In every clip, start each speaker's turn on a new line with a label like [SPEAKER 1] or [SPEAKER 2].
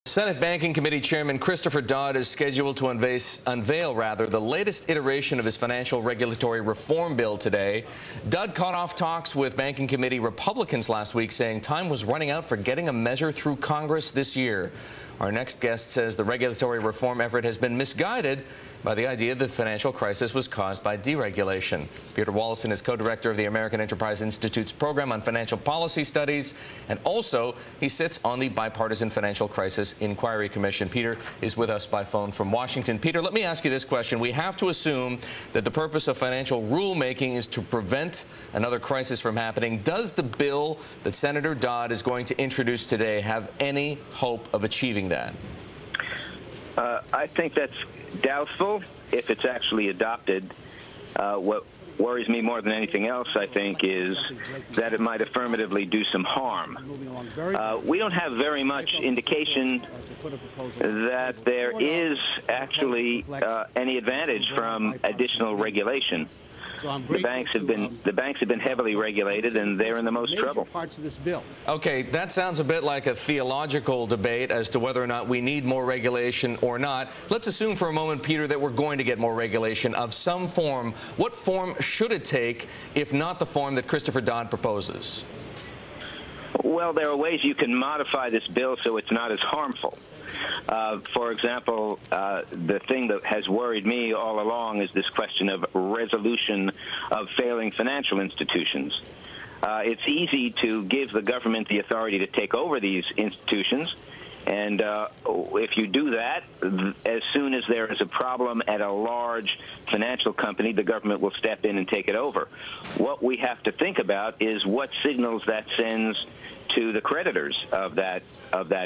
[SPEAKER 1] Senate Banking Committee Chairman Christopher Dodd is scheduled to unveil the latest iteration of his financial regulatory reform bill today. Dodd caught off talks with Banking Committee Republicans last week, saying time was running out for getting a measure through Congress this year. Our next guest says the regulatory reform effort has been misguided by the idea that the financial crisis was caused by deregulation. Peter Wallison is co-director of the American Enterprise Institute's program on financial policy studies, and also he sits on the Bipartisan Financial Crisis Inquiry Commission. Peter is with us by phone from Washington. Peter, let me ask you this question. We have to assume that the purpose of financial rulemaking is to prevent another crisis from happening. Does the bill that Senator Dodd is going to introduce today have any hope of achieving that?
[SPEAKER 2] I think that's doubtful if it's actually adopted. What worries me more than anything else, I think, is that it might affirmatively do some harm. We don't have very much indication that there is actually any advantage from additional regulation. The banks have been heavily regulated, and they're in the most trouble.
[SPEAKER 1] Okay, that sounds a bit like a theological debate as to whether or not we need more regulation or not. Let's assume for a moment, Peter, that we're going to get more regulation of some form. What form should it take, if not the form that Christopher Dodd proposes?
[SPEAKER 2] Well, there are ways you can modify this bill so it's not as harmful. For example, the thing that has worried me all along is this question of resolution of failing financial institutions. It's easy to give the government the authority to take over these institutions, and if you do that, as soon as there is a problem at a large financial company, the government will step in and take it over. What we have to think about is what signals that sends to the creditors of that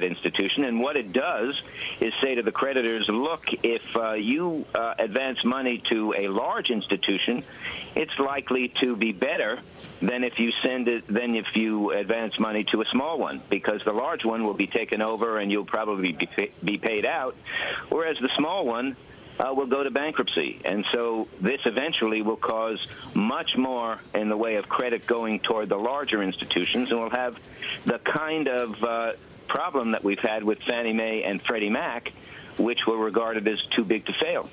[SPEAKER 2] institution. And what it does is say to the creditors, look, if you advance money to a large institution, it's likely to be better than if you advance money to a small one, because the large one will be taken over and you'll probably be paid out, whereas the small one will go to bankruptcy. And so this eventually will cause much more in the way of credit going toward the larger institutions, and we'll have the kind of problem that we've had with Fannie Mae and Freddie Mac, which were regarded as too big to fail.